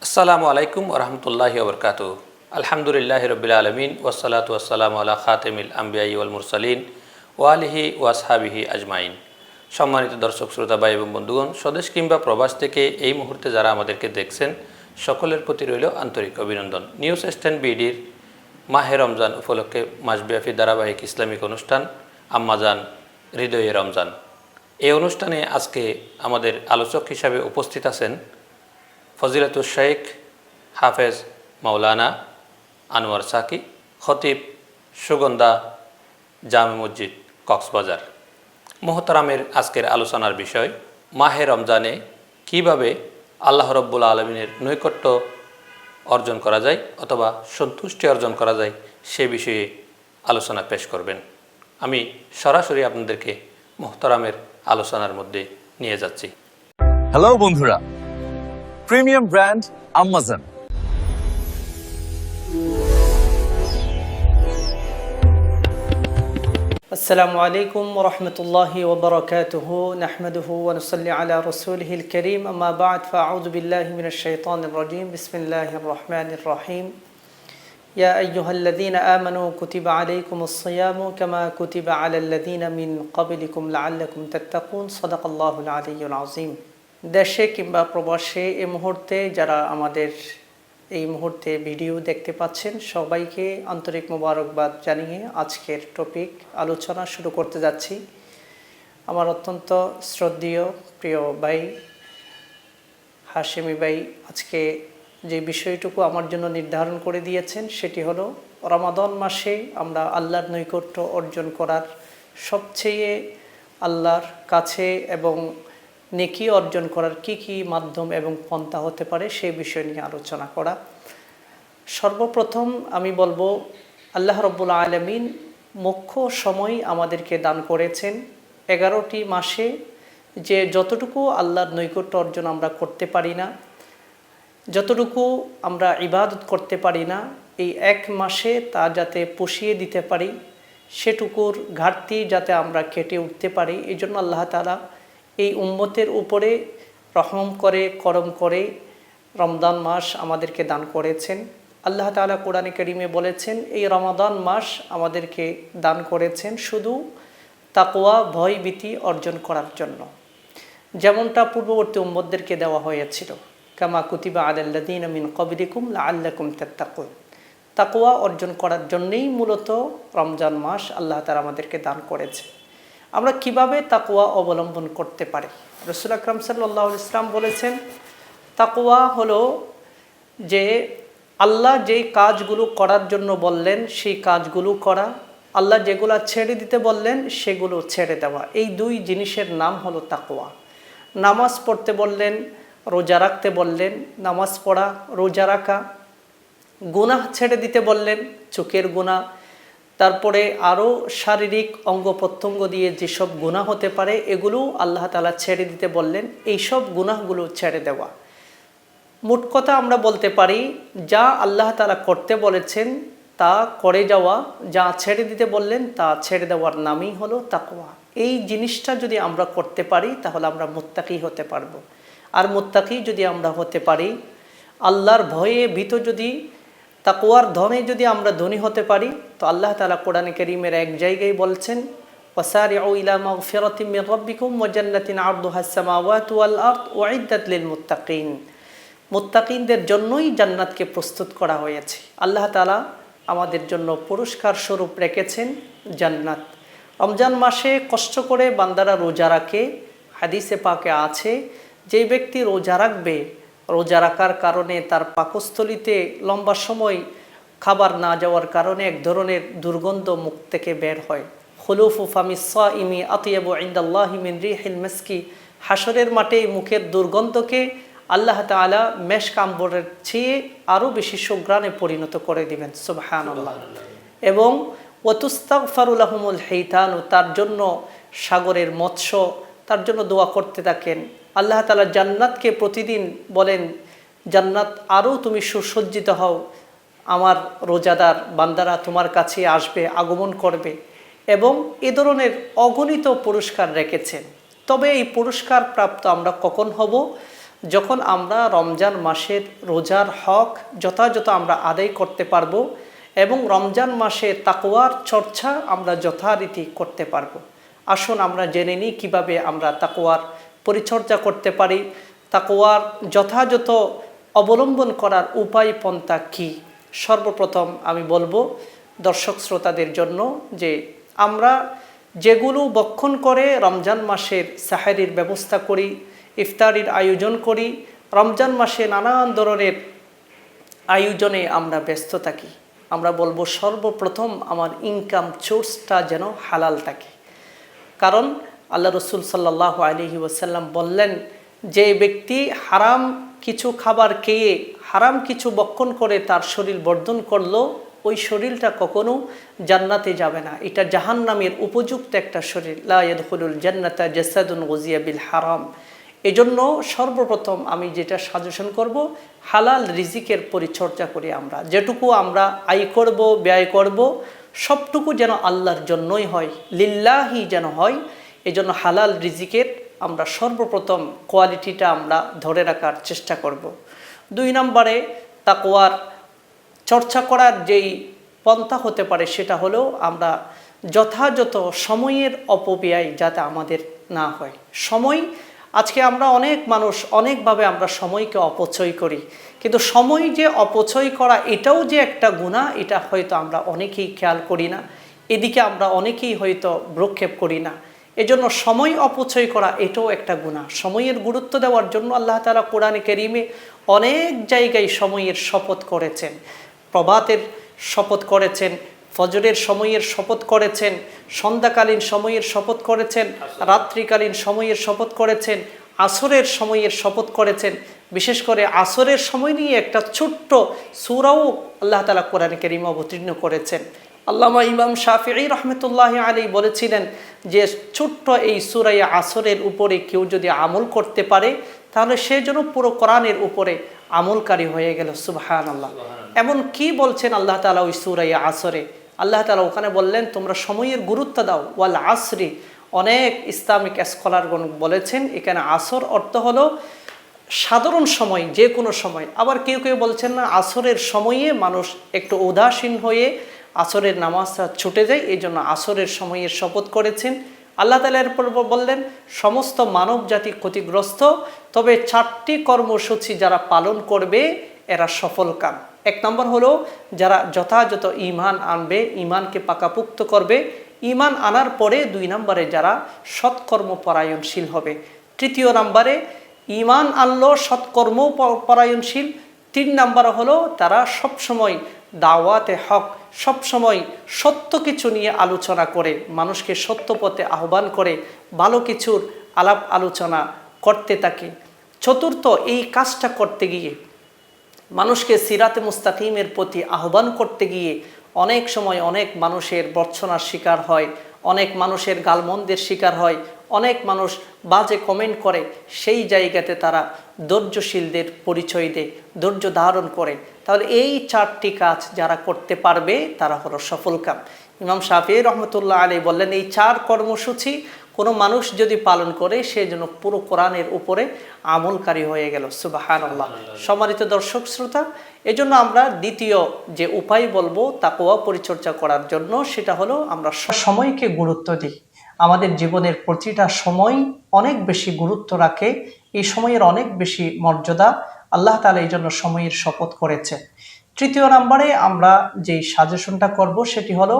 আসসালামু আলাইকুম ওরহমতুল্লাহি ওবরকাতু। আলহামদুলিল্লাহ রবিল আলমিন ওসলাত ওয়াসালাম আলা খাতেমিল আম্বিয়াই ওয়াল মুরসালিন ওয়ালিহি ওয়াসহাবিহি আজমাইন। সম্মানিত দর্শক শ্রোতা ভাই এবং বন্ধুগণ, স্বদেশ কিংবা প্রবাস থেকে এই মুহূর্তে যারা আমাদেরকে দেখছেন সকলের প্রতি রইল আন্তরিক অভিনন্দন। নিউজ স্ট্যান্ড বিডির মাহে রমজান উপলক্ষে মাসব্যাপী ধারাবাহিক ইসলামিক অনুষ্ঠান আম্মাজান হৃদয়ে রমজান, এই অনুষ্ঠানে আজকে আমাদের আলোচক হিসাবে উপস্থিত আছেন ফজিলাতুল শেখ হাফেজ মাওলানা আনোয়ার সাকি, খতিব সুগন্ধা জামে মসজিদ কক্সবাজার। মোহতারামের আজকের আলোচনার বিষয় মাহে রমজানে কিভাবে আল্লাহ রব্বুল আলমিনের নৈকট্য অর্জন করা যায় অথবা সন্তুষ্টি অর্জন করা যায় সে বিষয়ে আলোচনা পেশ করবেন। আমি সরাসরি আপনাদেরকে মোহতারামের আলোচনার মধ্যে নিয়ে যাচ্ছি। হ্যালো বন্ধুরা, প্রিমিয়াম ব্র্যান্ড আমাজন। السلام عليكم ورحمة الله وبركاته، نحمده ونصلي على رسوله الكريم، أما بعد فأعوذ بالله من الشيطان الرجيم، بسم الله الرحمن الرحيم. يا أيها الذين آمنوا كتب عليكم الصيام كما كتب على الذين من قبلكم لعلكم تتقون، صدق الله العلي العظيم. দেশে কিংবা প্রবাসে এই মুহূর্তে যারা আমাদের এই মুহূর্তে ভিডিও দেখতে পাচ্ছেন সবাইকে আন্তরিক মোবারকবাদ জানিয়ে আজকের টপিক আলোচনা শুরু করতে যাচ্ছি। আমার অত্যন্ত শ্রদ্ধেয় প্রিয় ভাই হাশেমি ভাই আজকে যে বিষয়টুকু আমার জন্য নির্ধারণ করে দিয়েছেন সেটি হলো রমাদান মাসে আমরা আল্লাহর নৈকট্য অর্জন করার সবচেয়ে আল্লাহর কাছে এবং নেকি অর্জন করার কি মাধ্যম এবং পন্থা হতে পারে সেই বিষয় নিয়ে আলোচনা করা। সর্বপ্রথম আমি বলবো আল্লাহ রব্বুল আলামিন মুখ্য সময় আমাদেরকে দান করেছেন 11টি মাসে, যে যতটুকু আল্লাহর নৈকট্য অর্জন আমরা করতে পারি না, যতটুকু আমরা ইবাদত করতে পারি না, এই এক মাসে তা যাতে পুষিয়ে দিতে পারি, সেটুকুর ঘাটতি যাতে আমরা কেটে উঠতে পারি, এই জন্য আল্লাহ তাআলা এই উম্মতের উপরে রহম করে করম করে রমজান মাস আমাদেরকে দান করেছেন। আল্লাহ তাআলা কোরআনে কারীমে বলেছেন এই রমাদান মাস আমাদেরকে দান করেছেন শুধু তাকওয়া ভয়ভীতি অর্জন করার জন্য, যেমনটা পূর্ববর্তী উম্মতদেরকে দেওয়া হয়েছিল, কামা কুতিবা আলাল্লাযীনা মিন ক্বাবলিকুম লাআল্লাকুম তাত্তাকুন। তাকওয়া অর্জন করার জন্যই মূলত রমজান মাস আল্লাহ তাআলা আমাদেরকে দান করেছে। আমরা কিভাবে তাকওয়া অবলম্বন করতে পারি? রাসূল আকরাম সাল্লাল্লাহু আলাইহি ওয়াসাল্লাম বলেছেন তাকওয়া হলো যে আল্লাহ যেই কাজগুলো করার জন্য বললেন সেই কাজগুলো করা, আল্লাহ যেগুলো ছেড়ে দিতে বললেন সেগুলো ছেড়ে দেওয়া। এই দুই জিনিসের নাম হলো তাকওয়া। নামাজ পড়তে বললেন, রোজা রাখতে বললেন, নামাজ পড়া, রোজা রাখা। গুনাহ ছেড়ে দিতে বললেন, চোখের গুনাহ, তারপরে আরও শারীরিক অঙ্গ প্রত্যঙ্গ দিয়ে যেসব গুনাহ হতে পারে এগুলো আল্লাহ তাআলা ছেড়ে দিতে বললেন, এইসব গুনাহগুলো ছেড়ে দেওয়া। মোট কথা আমরা বলতে পারি যা আল্লাহ তাআলা করতে বলেছেন তা করে যাওয়া, যা ছেড়ে দিতে বললেন তা ছেড়ে দেওয়ার নামই হলো তাকওয়া। এই জিনিসটা যদি আমরা করতে পারি তাহলে আমরা মুত্তাকি হতে পারবো। আর মুত্তাকি যদি আমরা হতে পারি, আল্লাহর ভয়ে ভীত, যদি তাকওয়ার ধনে যদি আমরা ধনী হতে পারি, তো আল্লাহ তাআলা কোরআনে কারীমের এক জায়গায় বলছেন ওয়াসারিউ ইলা মাগফিরাতিম মির রাব্বিকুম ওয়া জান্নাতিন আরদুহাস সামাওয়াতু ওয়াল আরদ উইদ্দাত লিল মুত্তাকিন। মুত্তাকিনদের জন্যই জান্নাতকে প্রস্তুত করা হয়েছে। আল্লাহ তাআলা আমাদের জন্য পুরস্কার স্বরূপ রেখেছেন জান্নাত। রমজান মাসে কষ্ট করে বান্দারা রোজা রাখে, হাদিসে পাকে আছে যে ব্যক্তি রোজা রাখবে, রোজা রাখার কারণে তার পাকস্থলিতে লম্বা সময় খাবার না যাওয়ার কারণে এক ধরনের দুর্গন্ধ মুখ থেকে বের হয়। খুলুফু ফামিস সাইমি আতিয়াবু ইনদাল্লাহি মিন রিহিল মিসকি। হাসরের মাঠে মুখের দুর্গন্ধকে আল্লাহ তাআলা মেশক আম্বরের চেয়ে আরও বেশি সুঘ্রাণে পরিণত করে দিবেন, সুবহানাল্লাহ। এবং ওয়াতুস্তাগফারু লাহুমুল হিতানু, তার জন্য সাগরের মৎস্য তার জন্য দোয়া করতে থাকেন। আল্লাহ তাআলা জান্নাতকে প্রতিদিন বলেন জান্নাত আরও তুমি সুসজ্জিত হও, আমার রোজাদার বান্দারা তোমার কাছে আসবে, আগমন করবে, এবং এ ধরনের অগণিত পুরস্কার রেখেছেন। তবে এই পুরস্কার প্রাপ্ত আমরা কখন হব? যখন আমরা রমজান মাসের রোজার হক যথাযথ আমরা আদায় করতে পারবো এবং রমজান মাসে তাকওয়ার চর্চা আমরা যথারীতি করতে পারবো। আসুন আমরা জেনে নিই কীভাবে আমরা তাকওয়ার পরিচর্যা করতে পারি, তাকওয়ার যথাযথ অবলম্বন করার উপায় পন্থা কী। সর্বপ্রথম আমি বলবো দর্শক শ্রোতাদের জন্য যে আমরা যেগুলো বক্ষণ করে রমজান মাসের সাহেরির ব্যবস্থা করি, ইফতারির আয়োজন করি, রমজান মাসে নানান ধরনের আয়োজনে আমরা ব্যস্ত থাকি, আমরা বলবো সর্বপ্রথম আমার ইনকাম সোর্সটা যেন হালাল থাকে। কারণ আল্লাহ রসুল সাল্লাল্লাহু আলাইহি ওয়াসাল্লাম বললেন, যে ব্যক্তি হারাম কিছু খাবার খেয়ে হারাম কিছু বক্ষণ করে তার শরীর বর্ধন করলো, ওই শরীরটা কখনো জান্নাতে যাবে না, এটা জাহান্নামের উপযুক্ত একটা শরীর। লা ইয়াদখুলুল জান্নাতা জাসাদুন গুযিয়া বিল হারাম। এজন্য সর্বপ্রথম আমি যেটা সাজেশন করব, হালাল রিজিকের পরিচর্যা করি। আমরা যেটুকু আমরা আয় করব, ব্যয় করব, সবটুকু যেন আল্লাহর জন্যই হয়, লিল্লাহি যেন হয়। এজন্য হালাল রিজিকের আমরা সর্বপ্রথম কোয়ালিটিটা আমরা ধরে রাখার চেষ্টা করব। 2 নম্বরে তাকওয়ার চর্চা করার যেই পন্থা হতে পারে সেটা হলো আমরা যথাযথ সময়ের অপব্যয় যাতে আমাদের না হয়। সময়, আজকে আমরা অনেক মানুষ অনেকভাবে আমরা সময়কে অপচয় করি, কিন্তু সময় যে অপচয় করা এটাও যে একটা গুনাহ, এটা হয়তো আমরা অনেকেই খেয়াল করি না, এদিকে আমরা অনেকেই হয়তো ভ্রুক্ষেপ করি না। এজন্য সময় অপচয় করা এটাও একটা গুনাহ। সময়ের গুরুত্ব দেওয়ার জন্য আল্লাহ তাআলা কোরআনে কারীমে অনেক জায়গায় সময়ের শপথ করেছেন, প্রভাতের শপথ করেছেন, ফজরের সময়ের শপথ করেছেন, সন্ধ্যাকালীন সময়ের শপথ করেছেন, রাত্রিকালীন সময়ের শপথ করেছেন, আসরের সময়ের শপথ করেছেন। বিশেষ করে আসরের সময় নিয়ে একটা ছোট্ট সূরাও আল্লাহ তাআলা কোরআনে কারীমে অবতীর্ণ করেছেন। আল্লামা ইমাম শাফিঈ রাহমাতুল্লাহি আলাইহি বলেছিলেন যে ছোট্ট এই সূরা আসরের উপরে কেউ যদি আমল করতে পারে তাহলে সে যেন পুরো কোরআনের উপরে আমলকারী হয়ে গেল। সুবহানাল্লাহ। এমন কি বলছেন আল্লাহ তাআলা ওই সূরা আসরে? আল্লাহ তাআলা ওখানে বললেন তোমরা সময়ের গুরুত্ব দাও, ওয়াল আসরি। অনেক ইসলামিক স্কলারগণ বলেছেন এখানে আসর অর্থ হলো সাধারণ সময়, যে কোনো সময়। আবার কেউ কেউ বলছেন না, আসরের সময়ে মানুষ একটু উদাসীন হয়ে আসরের নামাজটা ছুটে যায়, এই জন্য আসরের সময়ের শপথ করেছেন। আল্লাহ তাআলা এরপর বললেন সমস্ত মানব জাতি ক্ষতিগ্রস্ত, তবে 4টি কর্মসূচি যারা পালন করবে এরা সফলকাম। 1 নম্বর হলো যারা যথাযথ ঈমান আনবে, ঈমানকে পাকাপুক্ত করবে। ঈমান আনার পরে 2 নম্বরে যারা সৎকর্ম পরায়ণশীল হবে। 3য় নম্বরে ঈমান আনলো সৎকর্ম পরায়ণশীল। 3 নম্বর হলো তারা সবসময় দাওয়াতে হক, সবসময় সত্য কিছু নিয়ে আলোচনা করে, মানুষকে সত্য পথে আহ্বান করে, ভালো কিছুর আলাপ আলোচনা করতে থাকে। 4র্থ, এই কাজটা করতে গিয়ে মানুষকে সিরাতে মুস্তাকিমের প্রতি আহ্বান করতে গিয়ে অনেক সময় অনেক মানুষের বর্ছনার শিকার হয়, অনেক মানুষের গালমন্দের শিকার হয়, অনেক মানুষ বাজে কমেন্ট করে। সেই জায়গাতে তারা ধৈর্যশীলদের পরিচয় দেয়, ধৈর্য ধারণ করে। তাহলে এই 4টি কাজ যারা করতে পারবে তারা হলো সফলকাম। ইমাম শাফিঈ রহমতুল্লাহ আলাইহি বললেন এই 4 কর্মসূচি কোনো মানুষ যদি পালন করে সে যেন পুরো কোরআনের উপরে আমলকারী হয়ে গেল। সুবহানাল্লাহ। সম্মানিত দর্শক শ্রোতা, এজন্য আমরা দ্বিতীয় যে উপায় বলবো তাকওয়া পরিচর্যা করার জন্য, সেটা হলো আমরা সময়কে গুরুত্ব দিই। আমাদের জীবনের প্রতিটা সময় অনেক বেশি গুরুত্ব রাখে, এই সময়ের অনেক বেশি মর্যাদা। আল্লাহ তাআলা এই জন্য সময়ের শপথ করেছে। 3য় নম্বরে আমরা যেই সাজেশনটা করব সেটি হলো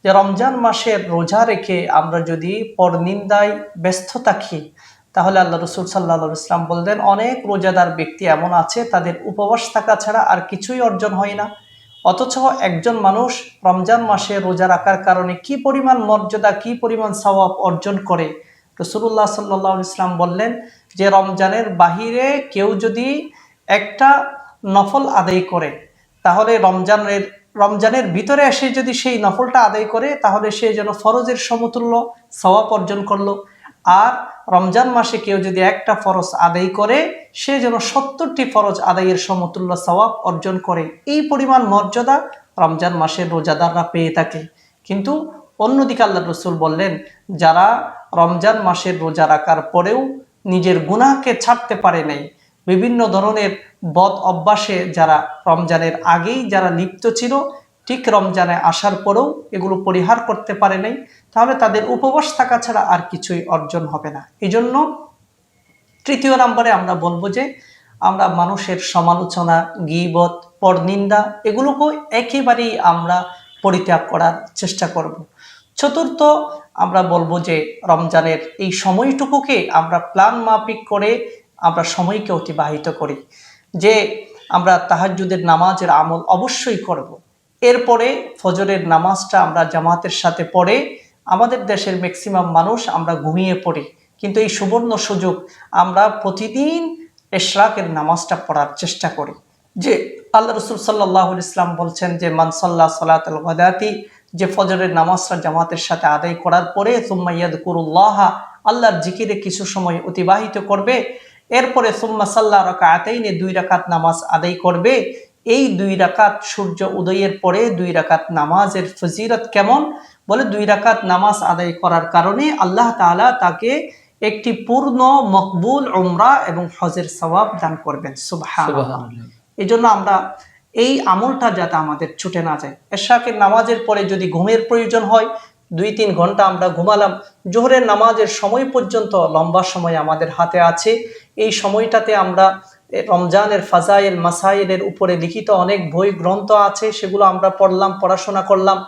যে রমজান মাসের রোজা রেখে আমরা যদি পরনিন্দায় ব্যস্ত থাকি তাহলে আল্লাহ রাসূল সাল্লাল্লাহু আলাইহি ওয়াসাল্লাম বললেন অনেক রোজাদার ব্যক্তি এমন আছে তাদের উপবাস থাকা ছাড়া আর কিছুই অর্জন হয় না, অথচ একজন মানুষ রমজান মাসে রোজা রাখার কারণে কি পরিমাণ মর্যাদা, কি পরিমাণ সওয়াব অর্জন করে। রাসূলুল্লাহ সাল্লাল্লাহু আলাইহি ওয়াসাল্লাম বললেন যে রমজানের বাহিরে কেউ যদি একটা নফল আদায় করে তাহলে রমজানের ভিতরে এসে যদি সেই নফলটা আদায় করে তাহলে সে যেন ফরজের সমতুল্য সওয়াব অর্জন করলো। আর রমজান মাসে কেউ যদি একটা ফরজ আদায় করে সে যেন 70টি ফরজ আদায়ের সমতুল্য সওয়াব অর্জন করে। এই পরিমাণ মর্যাদা রমজান মাসের রোজাদাররা পেয়ে থাকে। কিন্তু অন্যদিকে আল্লাহ রাসূল বললেন যারা রমজান মাসের রোজা রাখার পরেও নিজের গুনাহকে ছাড়তে পারে নাই, বিভিন্ন ধরনের বদ অভ্যাসে যারা রমজানের আগেই যারা লিপ্ত ছিল, ঠিক রমজানে আসার পরেও এগুলো পরিহার করতে পারে নাই, তাহলে তাদের উপবাস থাকা ছাড়া আর কিছুই অর্জন হবে না। এই জন্য তৃতীয় নম্বরে আমরা বলবো যে আমরা মানুষের সমালোচনা, গীবত, পরনিন্দা এগুলোকে একেবারেই আমরা পরিত্যাগ করার চেষ্টা করব। চতুর্থ, আমরা বলবো যে রমজানের এই সময়টুকুকে আমরা প্ল্যান মাফিক করে আমরা সময়কে অতিবাহিত করি, যে আমরা তাহাজ্জুদের নামাজের আমল অবশ্যই করব। এরপরে ফজরের নামাজটা আমরা জামাতের সাথে পড়ে, আমাদের দেশের ম্যাক্সিমাম মানুষ আমরা ঘুমিয়ে পড়ি, কিন্তু এই সুবর্ণ সুযোগ আমরা প্রতিদিন ইশরাকের নামাজটা পড়ার চেষ্টা করি। যে আল্লাহ রসুল সাল্লাল্লাহু আলাইহি ওয়াসাল্লাম বলছেন যে মান সাল্লা সালাতাল গাদাতি, যে ফজরের নামাজটা জামাতের সাথে আদায় করার পরে সুম্মা ইয়াযকুরুল্লাহ, আল্লাহর জিকিরে কিছু সময় অতিবাহিত করবে, এরপরে সুম্মা সাল্লা রাকাতাইনে 2 রাকাত নামাজ আদায় করবে। এই 2 রাকাত সূর্য উদয়ের পরে 2 রাকাত নামাজের ফজিলত কেমন? বলে 2 রাকাত নামাজ আদায় করার কারণে আল্লাহ তাআলা তাকে একটি পূর্ণ মকবুল উমরা এবং হজের সওয়াব দান করবেন। সুবহানাল্লাহ। এই জন্য আমরা এই আমলটা যাতে আমাদের ছুটে না যায়। এশাকের নামাজের পরে যদি ঘুমের প্রয়োজন হয় 2-3 ঘন্টা আমরা ঘুমালাম, জোহরের নামাজের সময় পর্যন্ত লম্বা সময় আমাদের হাতে আছে। এই সময়টাতে আমরা রমজানের ফাজাইল মাসাইলের উপরে লিখিত অনেক বই গ্রন্থ আছে, সেগুলো আমরা পড়লাম, পড়াশোনা করলাম,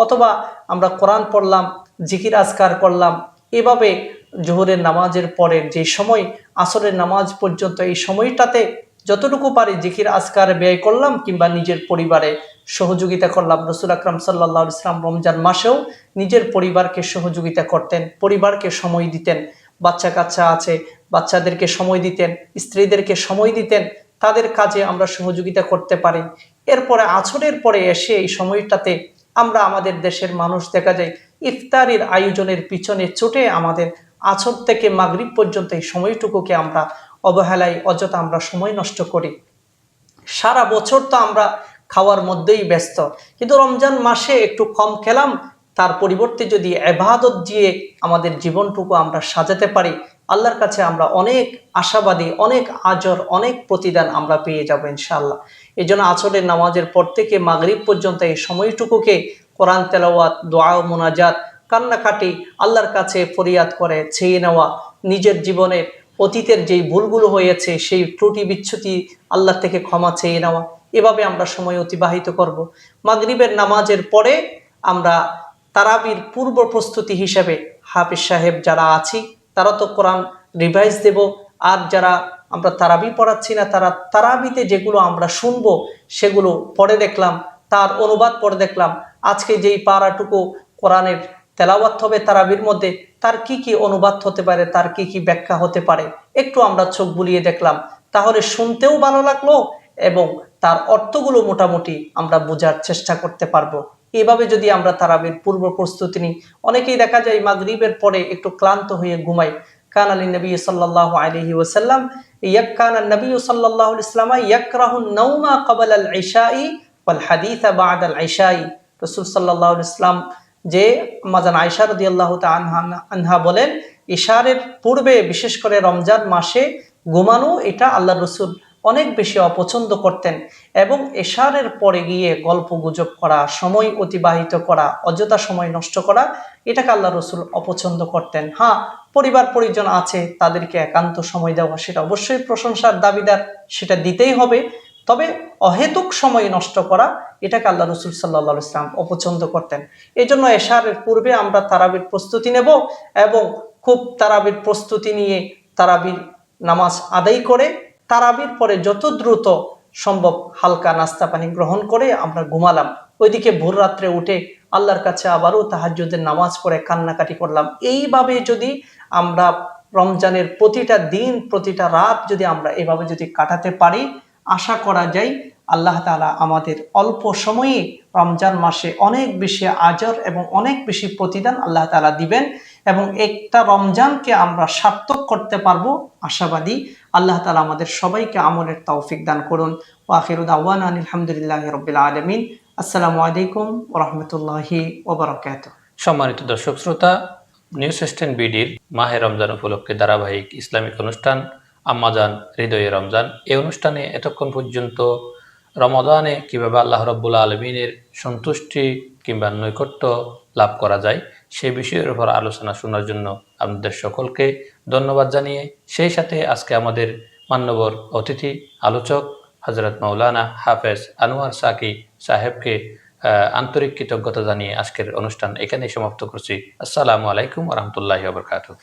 অথবা আমরা কোরআন পড়লাম, জিকির আজকার করলাম। এভাবে জোহরের নামাজের পরের যে সময় আসরের নামাজ পর্যন্ত এই সময়টাতে যতটুকু পারি জিকির আজকার ব্যয় করলাম, কিংবা নিজের পরিবারে সহযোগিতা করলাম। রাসূল আকরাম সাল্লাল্লাহু আলাইহি ওয়াসাল্লাম রমজান মাসেও নিজের পরিবারকে সহযোগিতা করতেন, পরিবারকে সময় দিতেন। বাচ্চা কাচ্চা আছে, বাচ্চাদেরকে সময় দিতেন, স্ত্রীদেরকে সময় দিতেন, তাদের কাজে আমরা সহযোগিতা করতে পারি। এরপরে আছরের পরে এসে এই সময়টাতে আমরা আমাদের দেশের মানুষ দেখা যায় ইফতারির আয়োজনের পিছনে ছুটে আমাদের আছর থেকে মাগরিব পর্যন্ত এই সময়টুকুকে আমরা অবহেলায়, অযথা আমরা সময় নষ্ট করি। সারা বছর তো আমরা খাওয়ার মধ্যেই ব্যস্ত, কিন্তু রমজান মাসে একটু কম খেলাম, তার পরিবর্তে যদি ইবাদত দিয়ে আমাদের জীবনটুকু আমরা সাজাতে পারি, আল্লাহর কাছে আমরা অনেক আশাবাদী, অনেক আজর, অনেক প্রতিদান আমরা পেয়ে যাব ইনশাআল্লাহ। এই জন্য আসরের নামাজের পর থেকে মাগরিব পর্যন্ত এই সময়টুকুকে কোরআন তেলাওয়াত, দোয়া ও মুনাজাত, কান্নাকাটি, আল্লাহর কাছে ফরিয়াদ করে চেয়ে নেওয়া, নিজের জীবনের অতীতের যেই ভুলগুলো হয়েছে সেই ত্রুটি বিচ্ছুতি আল্লাহ থেকে ক্ষমা চেয়ে নেওয়া, এভাবে আমরা সময় অতিবাহিত করব। মাগরিবের নামাজের পরে আমরা তারাবির পূর্ব প্রস্তুতি হিসেবে হাফিজ সাহেব যারা আছি তারা তো কোরআন রিভাইজ দেব, আর যারা আমরা তারাবি পড়াচ্ছি না তারা তারাবিতে যেগুলো আমরা শুনবো সেগুলো পড়ে দেখলাম, তার অনুবাদ পড়ে দেখলাম। আজকে যেই পারাটুকু কোরআনের তেলাওয়াত হবে তারাবির মধ্যে, তার কি কি অনুবাদ হতে পারে, তার কি কি ব্যাখ্যা হতে পারে, একটু আমরা চোখ বুলিয়ে দেখলাম, তাহলে শুনতেও ভালো লাগলো এবং তার অর্থগুলো মোটামুটি আমরা বোঝার চেষ্টা করতে পারবো। এভাবে যদি আমরা তারাবির পূর্ব প্রস্তুতি নিই, অনেকেই দেখা যায় মাগরিবের পরে একটু ক্লান্ত হয়ে ঘুমায়। কান আলী নবী সাল্লাল্লাহু আলাইহি ওয়াসাল্লাম ইয়াকানা নবী সাল্লাল্লাহু আলাইহি ওয়াসাল্লাম ইয়াকরাহুন নাওমা ক্বাবলা আল ইশাই ওয়াল হাদিসা বা'দা আল ইশাই। রাসূল সাল্লাল্লাহু আলাইহি ওয়াসাল্লাম যে মাজান আয়েশা রাদিয়াল্লাহু তাআলা আনহা বলেন, ইশারের পূর্বে বিশেষ করে রমজান মাসে ঘুমানো এটা আল্লাহর রাসূল অনেক বেশি অপছন্দ করতেন, এবং এশারের পরে গিয়ে গল্প গুজব করা, সময় অতিবাহিত করা, অযথা সময় নষ্ট করা, এটাকে আল্লাহ রসুল অপছন্দ করতেন। হ্যাঁ, পরিবার পরিজন আছে, তাদেরকে একান্ত সময় দেওয়া সেটা অবশ্যই প্রশংসার দাবিদার, সেটা দিতেই হবে, তবে অহেতুক সময় নষ্ট করা এটাকে আল্লাহ রসুল সাল্লাল্লাহু আলাইহি ওয়াসাল্লাম অপছন্দ করতেন। এই জন্য এশারের পূর্বে আমরা তারাবির প্রস্তুতি নেব এবং খুব তারাবির প্রস্তুতি নিয়ে তারাবির নামাজ আদায় করে তারাবির পরে যত দ্রুত সম্ভব হালকা নাস্তা পানি গ্রহণ করে আমরা ঘুমালাম। ওইদিকে ভোর রাত্রে উঠে আল্লাহর কাছে আবারও তাহাজ্জুদের নামাজ পড়ে কান্নাকাটি করলাম। এইভাবে যদি আমরা রমজানের প্রতিটা দিন, প্রতিটা রাত যদি আমরা এভাবে যদি কাটাতে পারি, আশা করা যায় আল্লাহ তাআলা আমাদের অল্প সময়ে রমজান মাসে অনেক বেশি আজর এবং অনেক বেশি প্রতিদান আল্লাহ তাআলা দিবেন, এবং একটা রমজানকে আমরা সার্থক করতে পারবো আশাবাদী। আল্লাহ তাআলা আমাদের সবাইকে আমলের তৌফিক দান করুন। ওয়া আখিরু দাওয়ানা আলহামদুলিল্লাহি রাব্বিল আলামিন। আসসালামু আলাইকুম ওয়া রাহমাতুল্লাহি ওয়া বারাকাতুহু। সম্মানিত দর্শক শ্রোতা, নিউজ 16 বিডির মাহে রমজান উপলক্ষে ধারাবাহিক ইসলামিক অনুষ্ঠান আম্মাজান হৃদয়ে রমজান। এই অনুষ্ঠানে এতক্ষণ পর্যন্ত রমাদানে কিভাবে আল্লাহ রাব্বুল আলমিনের সন্তুষ্টি কিংবা নৈকট্য লাভ করা যায় সেই বিষয়ের উপর আলোচনা শোনার জন্য আপনাদের সকলকে ধন্যবাদ জানিয়ে, সেই সাথে আজকে আমাদের মান্যবর অতিথি আলোচক হযরত মাওলানা হাফেজ আনোয়ার সাকি সাহেবকে আন্তরিক কৃতজ্ঞতা জানিয়ে আজকের অনুষ্ঠান এখানেই সমাপ্ত করছি। আসসালামু আলাইকুম ওয়া রাহমাতুল্লাহি ওয়া বারাকাতুহু।